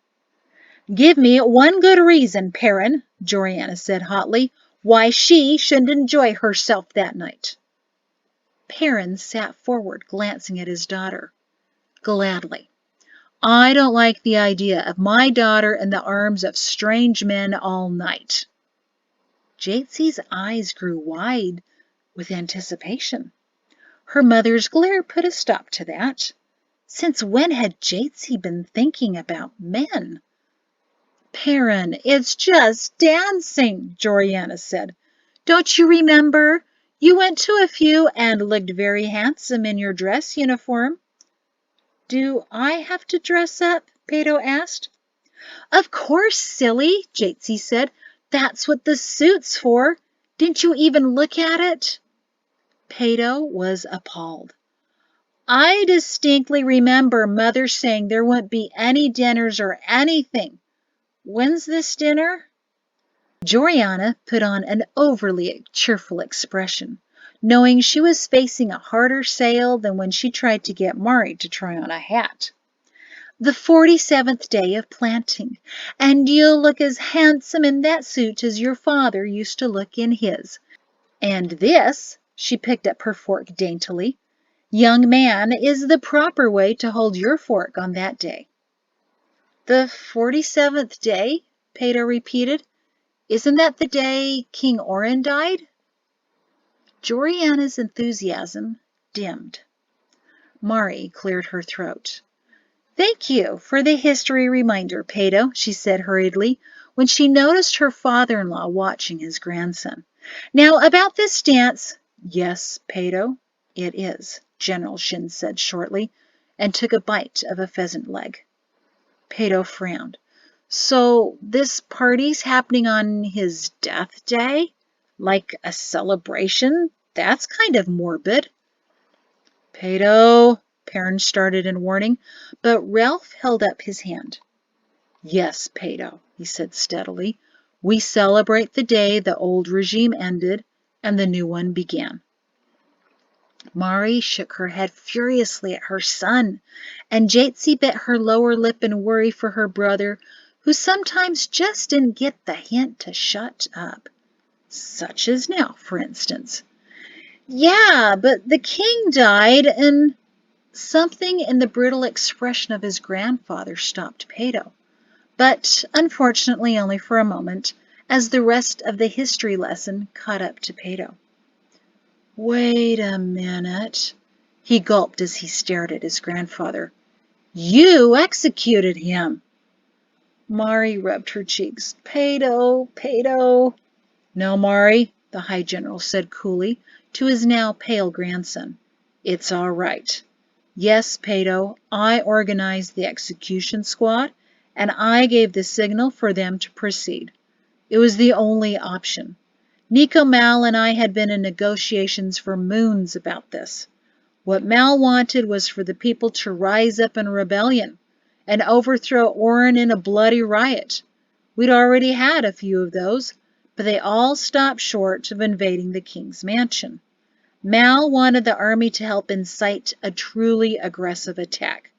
Give me one good reason, Perrin, Georgiana said hotly, why she shouldn't enjoy herself that night. Perrin sat forward, glancing at his daughter. Gladly. I don't like the idea of my daughter in the arms of strange men all night. Jatsie's eyes grew wide with anticipation. Her mother's glare put a stop to that. Since when had Jatsie been thinking about men? Perrin, it's just dancing, Georgiana said. Don't you remember? You went to a few and looked very handsome in your dress uniform. Do I have to dress up? Peto asked. Of course, silly, Jatsie said. That's what the suit's for. Didn't you even look at it? Peto was appalled. I distinctly remember Mother saying there wouldn't be any dinners or anything. When's this dinner? Georgiana put on an overly cheerful expression, knowing she was facing a harder sale than when she tried to get Mari to try on a hat. The 47th day of planting, and you'll look as handsome in that suit as your father used to look in his. And this, she picked up her fork daintily, young man, is the proper way to hold your fork on that day. The 47th day? Peto repeated. Isn't that the day King Orin died? Georgiana's enthusiasm dimmed. Mari cleared her throat. Thank you for the history reminder, Peto, she said hurriedly, when she noticed her father-in-law watching his grandson. Now, about this dance. Yes, Peto, it is, General Shin said shortly, and took a bite of a pheasant leg. Peto frowned. So this party's happening on his death day? Like a celebration? That's kind of morbid. Peto, Perrin started in warning, but Ralph held up his hand. Yes, Peto, he said steadily. We celebrate the day the old regime ended and the new one began. Mari shook her head furiously at her son, and Jatsie bit her lower lip in worry for her brother, who sometimes just didn't get the hint to shut up. Such as now, for instance. Yeah, but the king died, and something in the brittle expression of his grandfather stopped Peto, but unfortunately only for a moment, as the rest of the history lesson caught up to Peto. Wait a minute. He gulped as he stared at his grandfather. You executed him. Mari rubbed her cheeks. Pedo, Pedo. No, Mari, the High General said coolly to his now pale grandson. It's all right. Yes, Pedo, I organized the execution squad, and I gave the signal for them to proceed. It was the only option. Nico Mal and I had been in negotiations for moons about this. What Mal wanted was for the people to rise up in rebellion and overthrow Orin in a bloody riot. We'd already had a few of those, but they all stopped short of invading the king's mansion. Mal wanted the army to help incite a truly aggressive attack,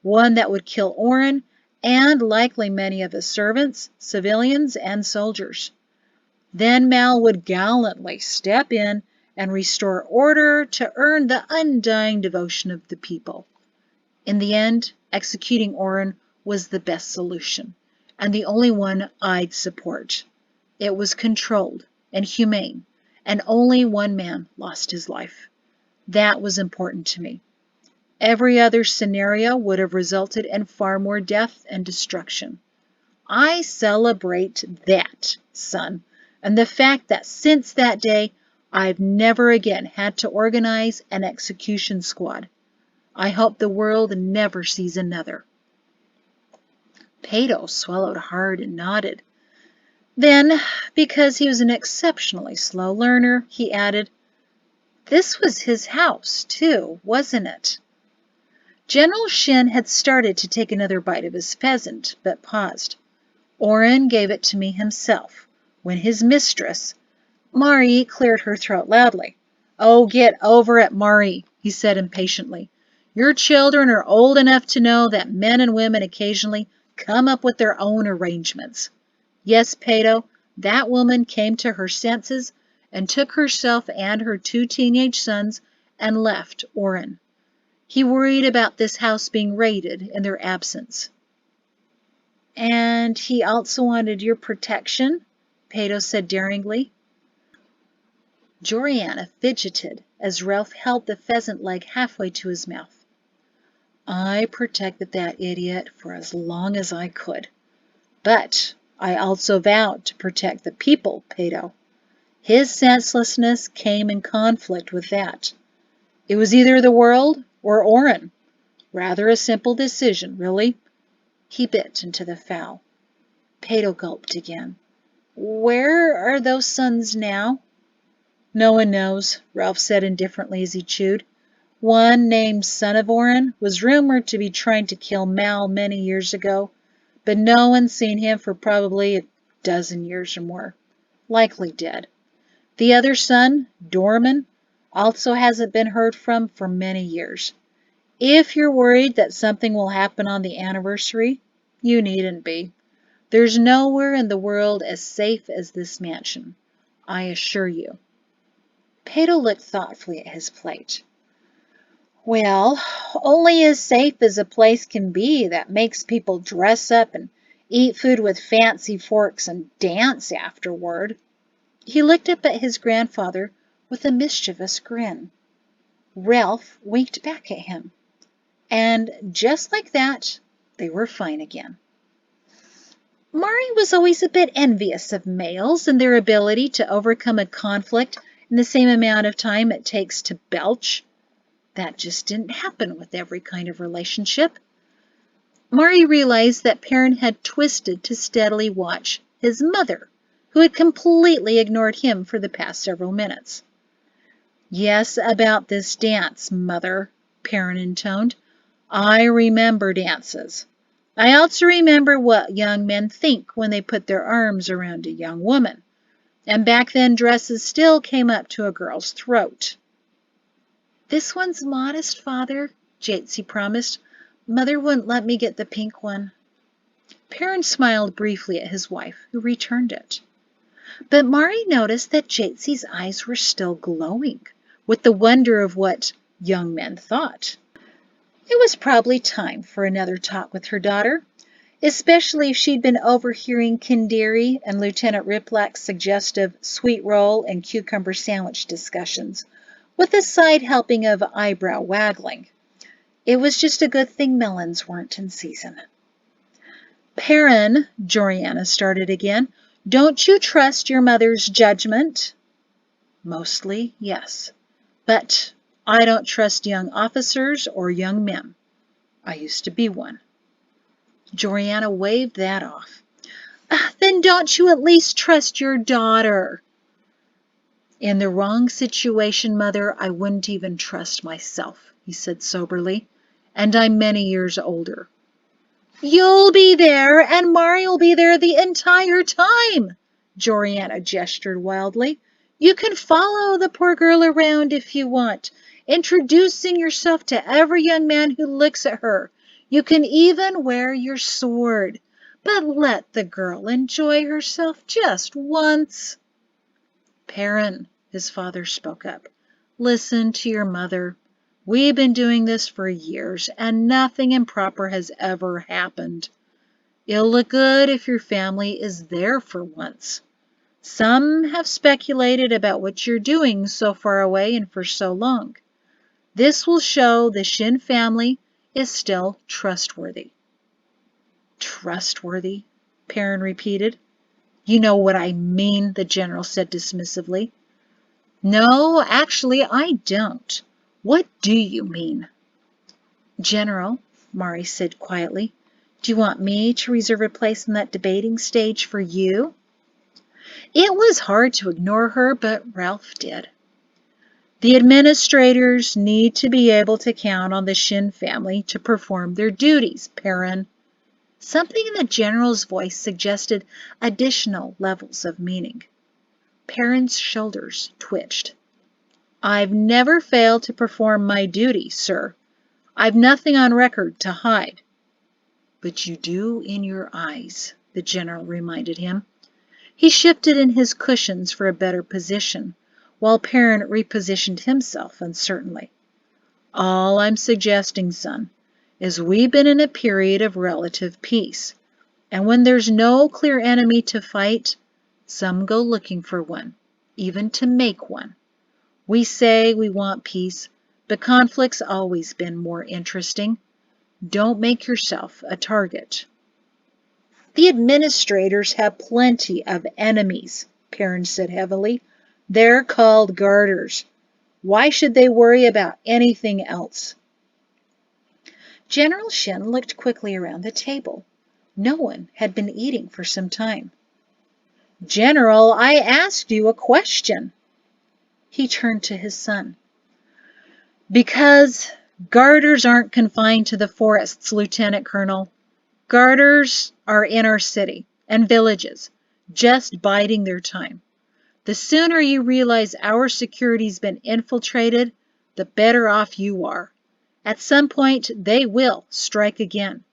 one that would kill Orin and likely many of his servants, civilians, and soldiers. Then Mal would gallantly step in and restore order to earn the undying devotion of the people. In the end, executing Orin was the best solution, and the only one I'd support. It was controlled and humane, and only one man lost his life. That was important to me. Every other scenario would have resulted in far more death and destruction. I celebrate that, son, and the fact that since that day, I've never again had to organize an execution squad. I hope the world never sees another. Pedo swallowed hard and nodded. Then, because he was an exceptionally slow learner, he added, This was his house, too, wasn't it? General Shin had started to take another bite of his pheasant, but paused. Orin gave it to me himself, when his mistress, Mari cleared her throat loudly. Oh, get over it, Mari, he said impatiently. Your children are old enough to know that men and women occasionally come up with their own arrangements. Yes, Pedo, that woman came to her senses and took herself and her 2 teenage sons and left Orin. He worried about this house being raided in their absence. And he also wanted your protection, Pedo said daringly. Joriana fidgeted as Ralph held the pheasant leg halfway to his mouth. I protected that idiot for as long as I could. But I also vowed to protect the people, Pedo. His senselessness came in conflict with that. It was either the world or Orin. Rather a simple decision, really. He bit into the fowl. Pedo gulped again. Where are those sons now? No one knows, Ralph said indifferently as he chewed. One, named Son of Orin, was rumored to be trying to kill Mal many years ago, but no one's seen him for probably a dozen years or more. Likely dead. The other son, Dorman, also hasn't been heard from for many years. If you're worried that something will happen on the anniversary, you needn't be. There's nowhere in the world as safe as this mansion, I assure you. Pedo looked thoughtfully at his plate. Well, only as safe as a place can be that makes people dress up and eat food with fancy forks and dance afterward. He looked up at his grandfather with a mischievous grin. Ralph winked back at him. And just like that, they were fine again. Mari was always a bit envious of males and their ability to overcome a conflict in the same amount of time it takes to belch. That just didn't happen with every kind of relationship. Mari realized that Perrin had twisted to steadily watch his mother, who had completely ignored him for the past several minutes. Yes, about this dance, Mother, Perrin intoned. I remember dances. I also remember what young men think when they put their arms around a young woman. And back then dresses still came up to a girl's throat. This one's modest, Father, Jatesy promised. Mother wouldn't let me get the pink one. Perrin smiled briefly at his wife, who returned it. But Mari noticed that Jatesy's eyes were still glowing with the wonder of what young men thought. It was probably time for another talk with her daughter, especially if she'd been overhearing Kindiri and Lieutenant Riplak's suggestive sweet roll and cucumber sandwich discussions, with a side helping of eyebrow waggling. It was just a good thing melons weren't in season. Perrin, Joriana started again, don't you trust your mother's judgment? Mostly, yes. But I don't trust young officers or young men. I used to be one. Joriana waved that off. Then don't you at least trust your daughter? In the wrong situation, Mother, I wouldn't even trust myself, he said soberly, and I'm many years older. You'll be there, and Mari'll be there the entire time, Joriana gestured wildly. You can follow the poor girl around if you want, introducing yourself to every young man who looks at her. You can even wear your sword, but let the girl enjoy herself just once. Perrin, his father spoke up, listen to your mother. We've been doing this for years, and nothing improper has ever happened. It'll look good if your family is there for once. Some have speculated about what you're doing so far away and for so long. This will show the Shin family is still trustworthy. Trustworthy? Perrin repeated. You know what I mean, the general said dismissively. No, actually, I don't. What do you mean? General, Mari said quietly, do you want me to reserve a place on that debating stage for you? It was hard to ignore her, but Ralph did. The administrators need to be able to count on the Shin family to perform their duties, Perrin. Something in the general's voice suggested additional levels of meaning. Perrin's shoulders twitched. I've never failed to perform my duty, sir. I've nothing on record to hide. But you do in your eyes, the general reminded him. He shifted in his cushions for a better position, while Perrin repositioned himself uncertainly. All I'm suggesting, son, is we've been in a period of relative peace, and when there's no clear enemy to fight, some go looking for one, even to make one. We say we want peace, but conflict's always been more interesting. Don't make yourself a target. The administrators have plenty of enemies, Perrin said heavily. They're called garters. Why should they worry about anything else? General Shin looked quickly around the table. No one had been eating for some time. General, I asked you a question. He turned to his son. Because garters aren't confined to the forests, Lieutenant Colonel. Garters are in our city and villages, just biding their time. The sooner you realize our security's been infiltrated, the better off you are. At some point, they will strike again.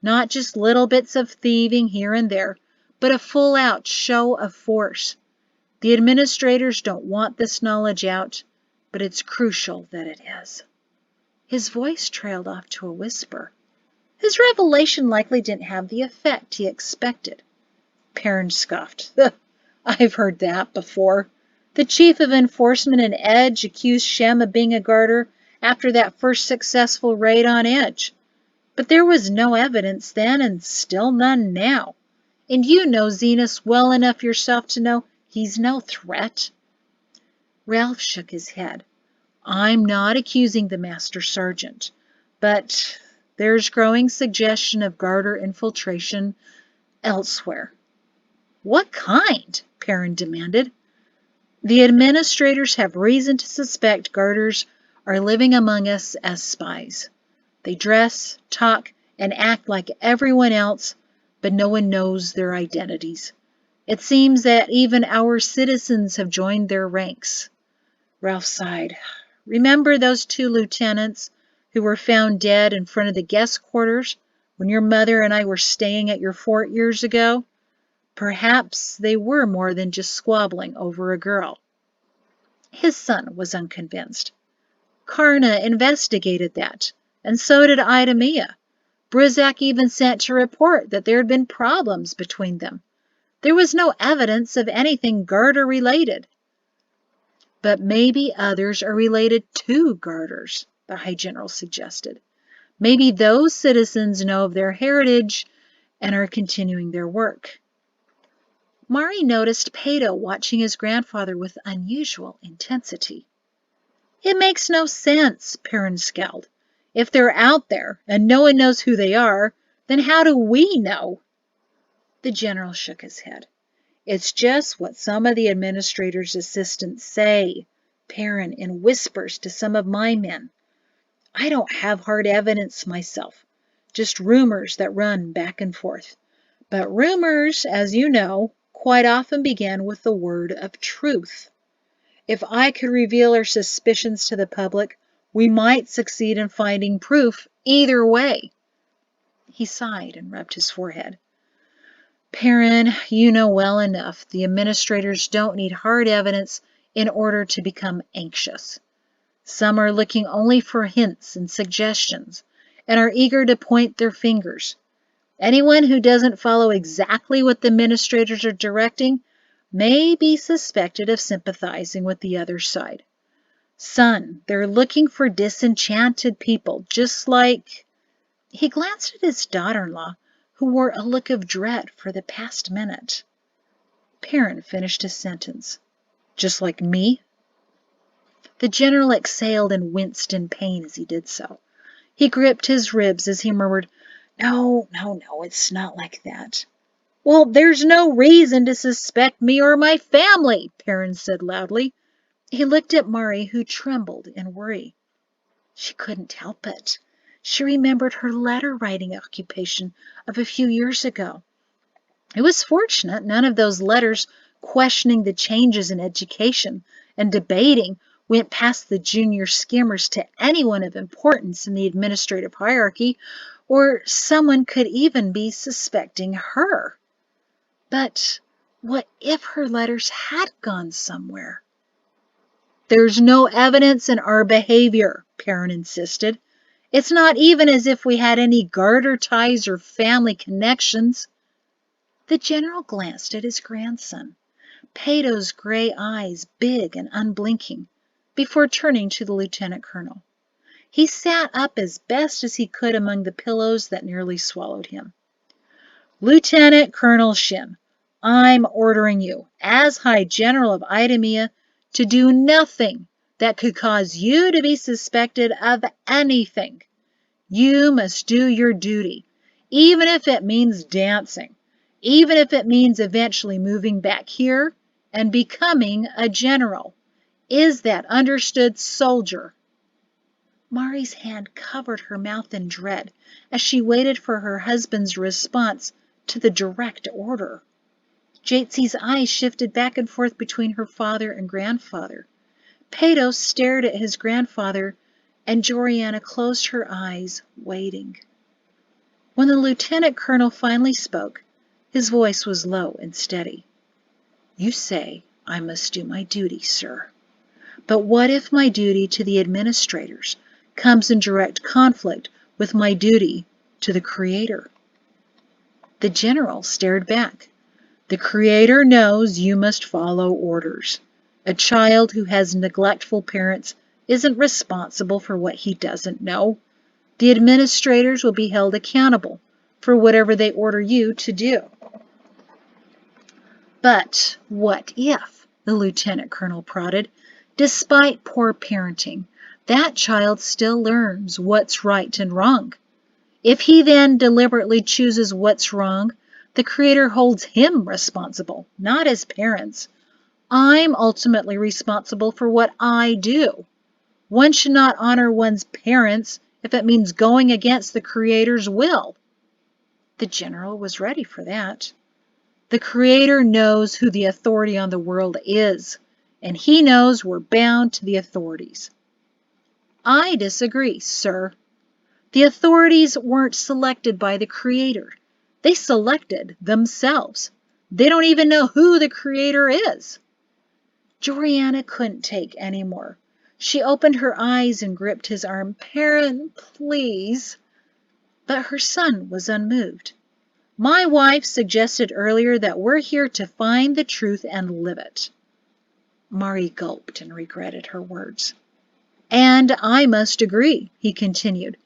Not just little bits of thieving here and there, but a full-out show of force. The administrators don't want this knowledge out, but it's crucial that it is. His voice trailed off to a whisper. His revelation likely didn't have the effect he expected. Perrin scoffed. I've heard that before. The chief of enforcement in Edge accused Shem of being a garter after that first successful raid on Edge. But there was no evidence then and still none now. And you know Zenas well enough yourself to know he's no threat. Ralph shook his head. I'm not accusing the Master Sergeant, but there's growing suggestion of garter infiltration elsewhere. What kind? Perrin demanded. The administrators have reason to suspect garters are living among us as spies. They dress, talk, and act like everyone else, but no one knows their identities. It seems that even our citizens have joined their ranks. Ralph sighed. Remember those 2 lieutenants who were found dead in front of the guest quarters when your mother and I were staying at your fort years ago? Perhaps they were more than just squabbling over a girl. His son was unconvinced. Karna investigated that, and so did Idumea. Brizak even sent to report that there had been problems between them. There was no evidence of anything garter-related. But maybe others are related to garters, the High General suggested. Maybe those citizens know of their heritage and are continuing their work. Mari noticed Pato watching his grandfather with unusual intensity. It makes no sense, Perrin scowled. If they're out there and no one knows who they are, then how do we know? The general shook his head. It's just what some of the administrator's assistants say, Perrin in whispers to some of my men. I don't have hard evidence myself, just rumors that run back and forth. But rumors, as you know, quite often begin with the word of truth. If I could reveal our suspicions to the public, we might succeed in finding proof either way. He sighed and rubbed his forehead. Perrin, you know well enough the administrators don't need hard evidence in order to become anxious. Some are looking only for hints and suggestions and are eager to point their fingers. Anyone who doesn't follow exactly what the administrators are directing may be suspected of sympathizing with the other side. Son, they're looking for disenchanted people, just like... He glanced at his daughter-in-law, who wore a look of dread for the past minute. Perrin finished his sentence. Just like me? The general exhaled and winced in pain as he did so. He gripped his ribs as he murmured, No, it's not like that. Well, there's no reason to suspect me or my family, Perrin said loudly. He looked at Mari, who trembled in worry. She couldn't help it. She remembered her letter-writing occupation of a few years ago. It was fortunate none of those letters questioning the changes in education and debating went past the junior skimmers to anyone of importance in the administrative hierarchy, or someone could even be suspecting her. But what if her letters had gone somewhere? There's no evidence in our behavior, Perrin insisted. It's not even as if we had any garter ties or family connections. The general glanced at his grandson, Pato's gray eyes big and unblinking, before turning to the lieutenant colonel. He sat up as best as he could among the pillows that nearly swallowed him. Lieutenant Colonel Shin, I'm ordering you, as High General of Idumea, to do nothing that could cause you to be suspected of anything. You must do your duty, even if it means dancing, even if it means eventually moving back here and becoming a general. Is that understood, soldier? Mari's hand covered her mouth in dread as she waited for her husband's response to the direct order. Jatesi's eyes shifted back and forth between her father and grandfather. Pato stared at his grandfather, and Joriana closed her eyes, waiting. When the lieutenant colonel finally spoke, his voice was low and steady. You say I must do my duty, sir. But what if my duty to the administrators comes in direct conflict with my duty to the Creator? The general stared back. The Creator knows you must follow orders. A child who has neglectful parents isn't responsible for what he doesn't know. The administrators will be held accountable for whatever they order you to do. But what if, the lieutenant colonel prodded, despite poor parenting, that child still learns what's right and wrong? If he then deliberately chooses what's wrong, the Creator holds him responsible, not his parents. I'm ultimately responsible for what I do. One should not honor one's parents if it means going against the Creator's will. The general was ready for that. The Creator knows who the authority on the world is, and He knows we're bound to the authorities. I disagree, sir. The authorities weren't selected by the Creator. They selected themselves. They don't even know who the Creator is. Joriana couldn't take any more. She opened her eyes and gripped his arm. Perrin, please. But her son was unmoved. My wife suggested earlier that we're here to find the truth and live it. Mari gulped and regretted her words. And I must agree, he continued.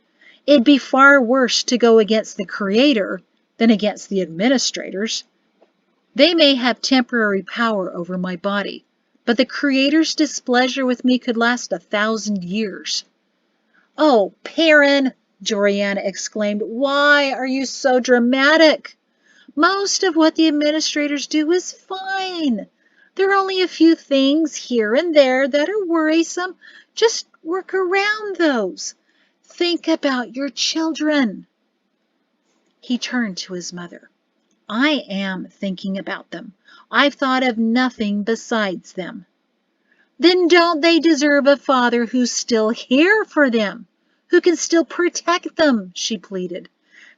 It'd be far worse to go against the Creator than against the administrators. They may have temporary power over my body, but the Creator's displeasure with me could last 1,000 years. Oh, Perrin, Joriana exclaimed, why are you so dramatic? Most of what the administrators do is fine. There are only a few things here and there that are worrisome. Just work around those. Think about your children. He turned to his mother. I am thinking about them. I've thought of nothing besides them. Then don't they deserve a father who's still here for them, who can still protect them, she pleaded.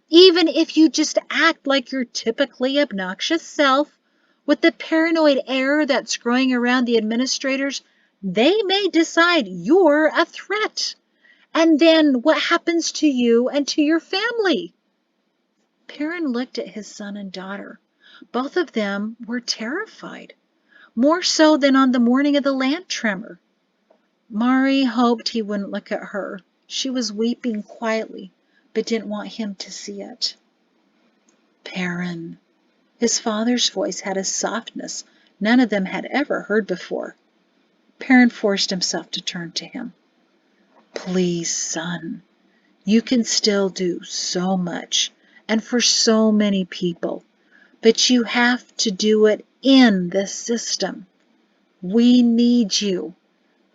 Even if you just act like your typically obnoxious self, with the paranoid air that's growing around the administrators, they may decide you're a threat. And then what happens to you and to your family? Perrin looked at his son and daughter. Both of them were terrified, more so than on the morning of the land tremor. Mari hoped he wouldn't look at her. She was weeping quietly, but didn't want him to see it. Perrin. His father's voice had a softness none of them had ever heard before. Perrin forced himself to turn to him. Please, son, you can still do so much, and for so many people, but you have to do it in the system. We need you.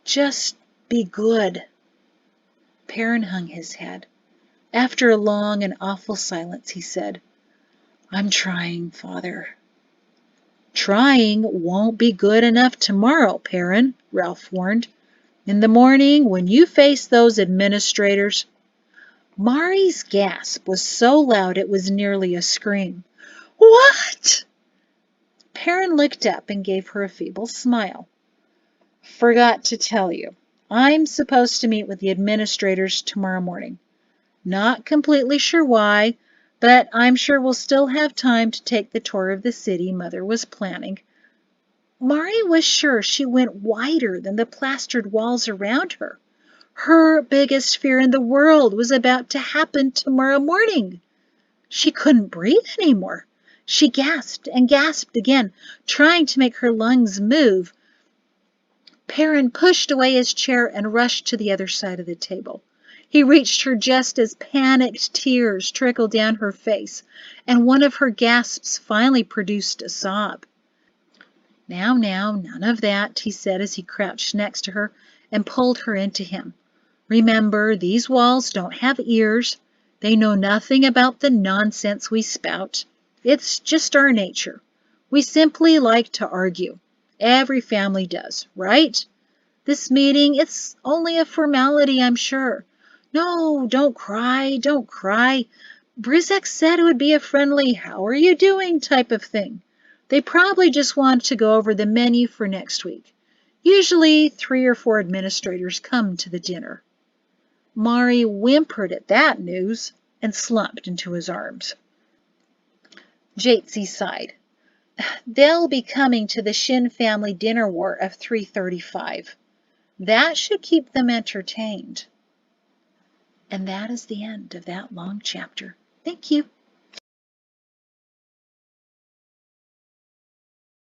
Just be good. Perrin hung his head. After a long and awful silence, he said, I'm trying, Father. Trying won't be good enough tomorrow, Perrin, Ralph warned. In the morning, when you face those administrators. Mari's gasp was so loud it was nearly a scream. What? Perrin looked up and gave her a feeble smile. Forgot to tell you. I'm supposed to meet with the administrators tomorrow morning. Not completely sure why, but I'm sure we'll still have time to take the tour of the city Mother was planning. Mari was sure she went wider than the plastered walls around her. Her biggest fear in the world was about to happen tomorrow morning. She couldn't breathe anymore. She gasped and gasped again, trying to make her lungs move. Perrin pushed away his chair and rushed to the other side of the table. He reached her just as panicked tears trickled down her face, and one of her gasps finally produced a sob. Now, none of that, he said as he crouched next to her and pulled her into him. Remember, these walls don't have ears. They know nothing about the nonsense we spout. It's just our nature. We simply like to argue. Every family does, right? This meeting, it's only a formality, I'm sure. No, don't cry, don't cry. Brizek said it would be a friendly, how are you doing type of thing. They probably just want to go over the menu for next week. Usually 3 or 4 administrators come to the dinner. Mari whimpered at that news and slumped into his arms. Jatesy sighed. They'll be coming to the Shin family dinner war of 3:35. That should keep them entertained. And that is the end of that long chapter. Thank you.